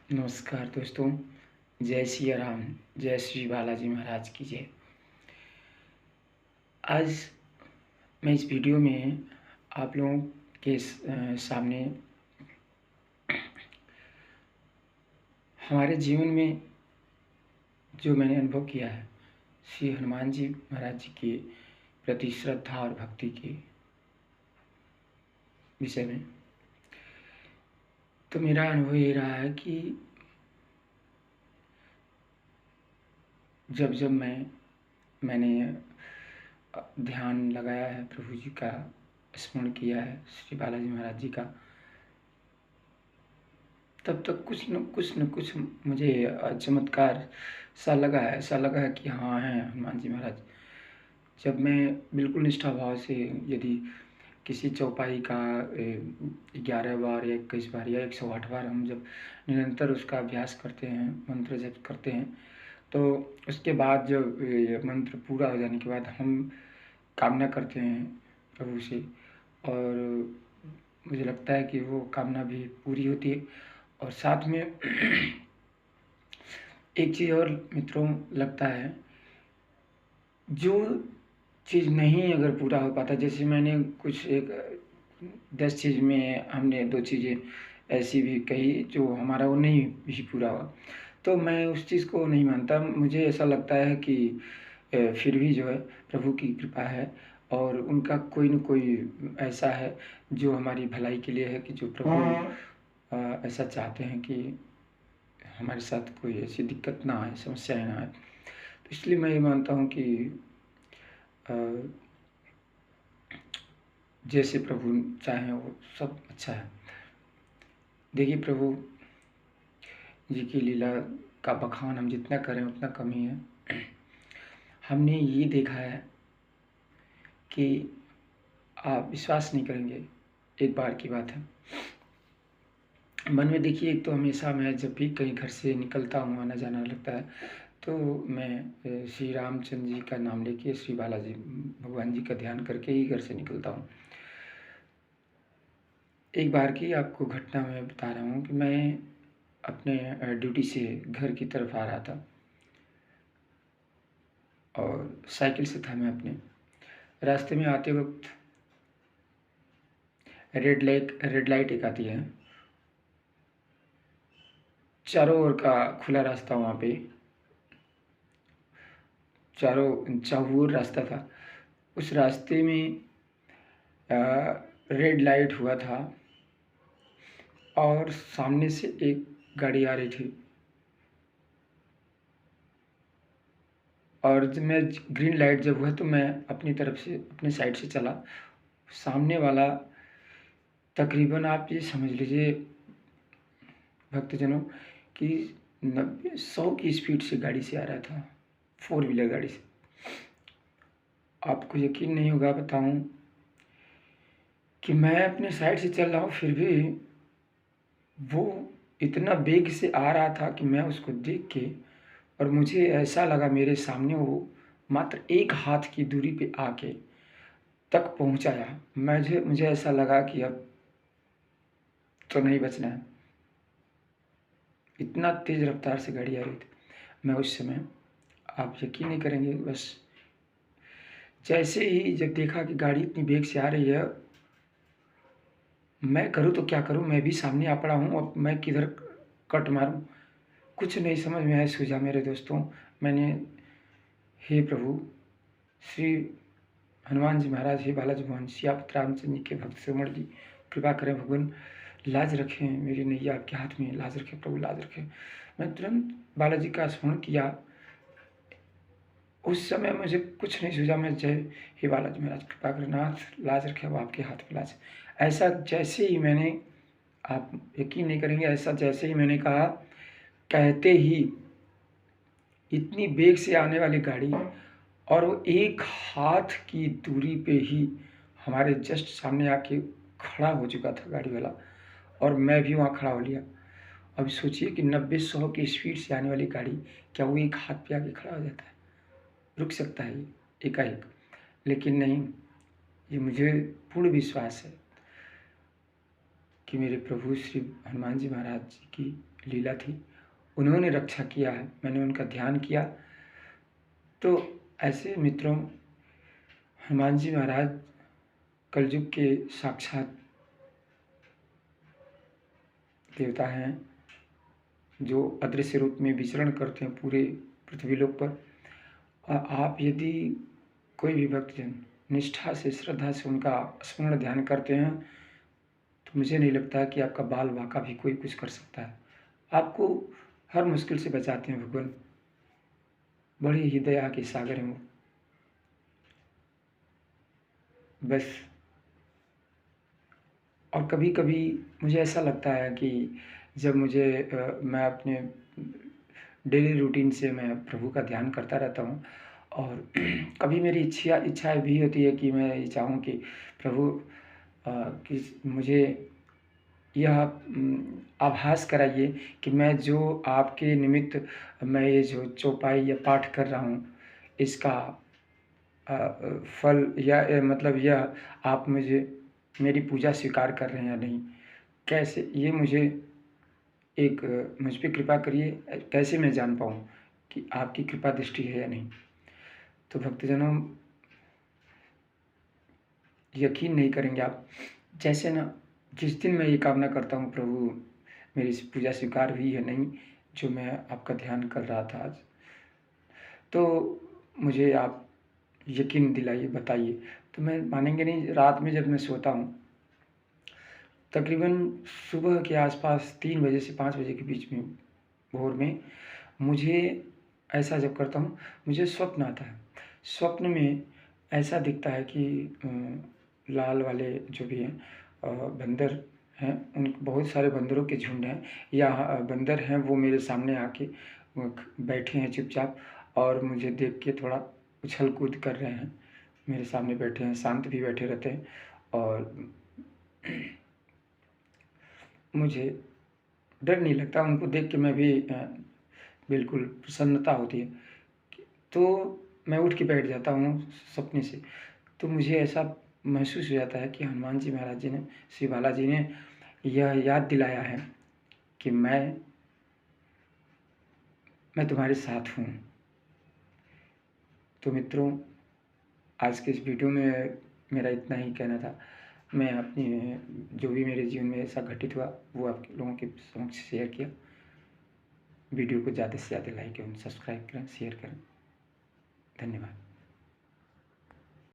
नमस्कार दोस्तों, जय सिया राम, जय श्री बालाजी महाराज की जय। आज मैं इस वीडियो में आप लोगों के सामने हमारे जीवन में जो मैंने अनुभव किया है श्री हनुमान जी महाराज जी के प्रति श्रद्धा और भक्ति के विषय में। तो मेरा अनुभव ये रहा है कि जब जब मैंने ध्यान लगाया है, प्रभु जी का स्मरण किया है, श्री बालाजी महाराज जी का, तब तक कुछ न कुछ मुझे चमत्कार सा लगा है। ऐसा लगा है कि हाँ हैं हनुमान जी महाराज। जब मैं बिल्कुल निष्ठा भाव से यदि किसी चौपाई का 11 बार या 21 बार या 108 बार हम जब निरंतर उसका अभ्यास करते हैं, मंत्र जप करते हैं, तो उसके बाद जब मंत्र पूरा हो जाने के बाद हम कामना करते हैं प्रभु से, और मुझे लगता है कि वो कामना भी पूरी होती है। और साथ में एक चीज़ और मित्रों लगता है, जो चीज़ नहीं अगर पूरा हो पाता, जैसे मैंने कुछ 10 चीज़ में हमने 2 चीज़ें ऐसी भी कही जो हमारा वो नहीं भी पूरा हुआ, तो मैं उस चीज़ को नहीं मानता। मुझे ऐसा लगता है कि फिर भी जो है प्रभु की कृपा है और उनका कोई न कोई ऐसा है जो हमारी भलाई के लिए है, कि जो प्रभु ऐसा चाहते हैं कि हमारे साथ कोई ऐसी दिक्कत ना आए, समस्याएं ना आए। तो इसलिए मैं ये मानता हूँ कि जैसे प्रभु चाहें वो सब अच्छा है। देखिए, प्रभु जी की लीला का बखान हम जितना करें उतना कम ही है। हमने ये देखा है कि आप विश्वास नहीं करेंगे, एक बार की बात है, मन में देखिए, एक तो हमेशा मैं जब भी कहीं घर से निकलता हूँ, आना जाना लगता है, तो मैं श्री रामचंद्र जी का नाम लेके, श्री बालाजी भगवान जी का ध्यान करके ही घर से निकलता हूँ। एक बार की आपको घटना मैं बता रहा हूँ कि मैं अपने ड्यूटी से घर की तरफ आ रहा था और साइकिल से था। मैं अपने रास्ते में आते वक्त रेड लाइट एक आती है, चारों ओर का खुला रास्ता, वहाँ पे चारों चौबूर रास्ता था। उस रास्ते में रेड लाइट हुआ था और सामने से एक गाड़ी आ रही थी, और जब मैं ग्रीन लाइट जब हुआ तो मैं अपनी तरफ से, अपने साइड से चला। सामने वाला तकरीबन आप ये समझ लीजिए भक्तजनों कि 90-100 की स्पीड से गाड़ी से आ रहा था, 4 व्हीलर गाड़ी से। आपको यकीन नहीं होगा बताऊं कि मैं अपने साइड से चल रहा हूँ, फिर भी वो इतना वेग से आ रहा था कि मैं उसको देख के, और मुझे ऐसा लगा मेरे सामने वो मात्र 1 हाथ की दूरी पे आके तक पहुंचाया। मुझे ऐसा लगा कि अब तो नहीं बचना है, इतना तेज़ रफ्तार से गाड़ी आ रही थी। मैं उस समय, आप यकीन नहीं करेंगे, बस जैसे ही जब देखा कि गाड़ी इतनी वेग से आ रही है, मैं करूँ तो क्या करूँ, मैं भी सामने आ पड़ा हूँ, अब मैं किधर कट मारूँ, कुछ नहीं समझ में आया सूझा मेरे दोस्तों। मैंने, हे प्रभु श्री हनुमान जी महाराज, हे बालाजी भगवान, सियापत रामचंद्र जी के भक्त श्रवण जी, कृपा करें भगवान, लाज रखें, मेरी नैया आपके हाथ में, लाज रखें प्रभु, लाज रखें। मैं तुरंत बालाजी का स्मरण किया। उस समय मुझे कुछ नहीं सूझा, मैं जय हे बालाजी महाराज, कृपा करें नाथ, लाज रखे, वो आपके हाथ में लाज। ऐसा जैसे ही मैंने, आप यकीन नहीं करेंगे, ऐसा जैसे ही मैंने कहा, कहते ही इतनी वेग से आने वाली गाड़ी, और वो 1 हाथ की दूरी पे ही हमारे जस्ट सामने आके खड़ा हो चुका था गाड़ी वाला, और मैं भी वहाँ खड़ा हो लिया। अब सोचिए कि 90-100 की स्पीड से आने वाली गाड़ी, क्या वो 1 हाथ पे आके खड़ा हो जाता है? रुक सकता है ये एकाएक? लेकिन नहीं, ये मुझे पूर्ण विश्वास है कि मेरे प्रभु श्री हनुमान जी महाराज जी की लीला थी, उन्होंने रक्षा किया है, मैंने उनका ध्यान किया। तो ऐसे मित्रों, हनुमान जी महाराज कलयुग के साक्षात देवता हैं, जो अदृश्य रूप में विचरण करते हैं पूरे पृथ्वी लोक पर। और आप यदि कोई भी भक्तजन निष्ठा से, श्रद्धा से उनका स्मरण ध्यान करते हैं, तो मुझे नहीं लगता कि आपका बाल बांका भी कोई कुछ कर सकता है। आपको हर मुश्किल से बचाते हैं भगवान, बड़े ही दया के सागर हैं वो। बस, और कभी कभी मुझे ऐसा लगता है कि जब मैं अपने डेली रूटीन से मैं प्रभु का ध्यान करता रहता हूँ, और कभी मेरी इच्छा भी होती है कि मैं ये चाहूँ कि प्रभु कि मुझे यह आभास कराइए कि मैं जो आपके निमित्त मैं ये जो चौपाई या पाठ कर रहा हूँ, इसका फल या मतलब यह आप मुझे मेरी पूजा स्वीकार कर रहे हैं या नहीं, कैसे ये मुझे एक मुझ पे कृपा करिए, कैसे मैं जान पाऊँ कि आपकी कृपा दृष्टि है या नहीं। तो भक्तजनों, यकीन नहीं करेंगे आप, जैसे ना जिस दिन मैं ये कामना करता हूँ प्रभु मेरी पूजा स्वीकार हुई है नहीं, जो मैं आपका ध्यान कर रहा था आज, तो मुझे आप यकीन दिलाइए, बताइए। तो मैं मानेंगे नहीं, रात में जब मैं सोता हूँ, तकरीबन सुबह के आसपास 3 बजे से 5 बजे के बीच में, भोर में, मुझे ऐसा जब करता हूँ, मुझे स्वप्न आता है। स्वप्न में ऐसा दिखता है कि लाल वाले जो भी हैं बंदर हैं, उन बहुत सारे बंदरों के झुंड हैं, या बंदर हैं, वो मेरे सामने आके बैठे हैं चुपचाप, और मुझे देख के थोड़ा उछल कूद कर रहे हैं। मेरे सामने बैठे हैं, शांत भी बैठे रहते हैं, और मुझे डर नहीं लगता, उनको देख के मैं भी बिल्कुल प्रसन्नता होती है। तो मैं उठ के बैठ जाता हूँ सपने से। तो मुझे ऐसा महसूस हो जाता है कि हनुमान जी महाराज जी ने, श्री बालाजी ने यह याद दिलाया है कि मैं तुम्हारे साथ हूँ। तो मित्रों, आज के इस वीडियो में मेरा इतना ही कहना था। मैं अपनी जो भी मेरे जीवन में ऐसा घटित हुआ वो आप लोगों के समक्ष शेयर किया। वीडियो को ज़्यादा से ज़्यादा लाइक एवं सब्सक्राइब करें, शेयर करें। धन्यवाद।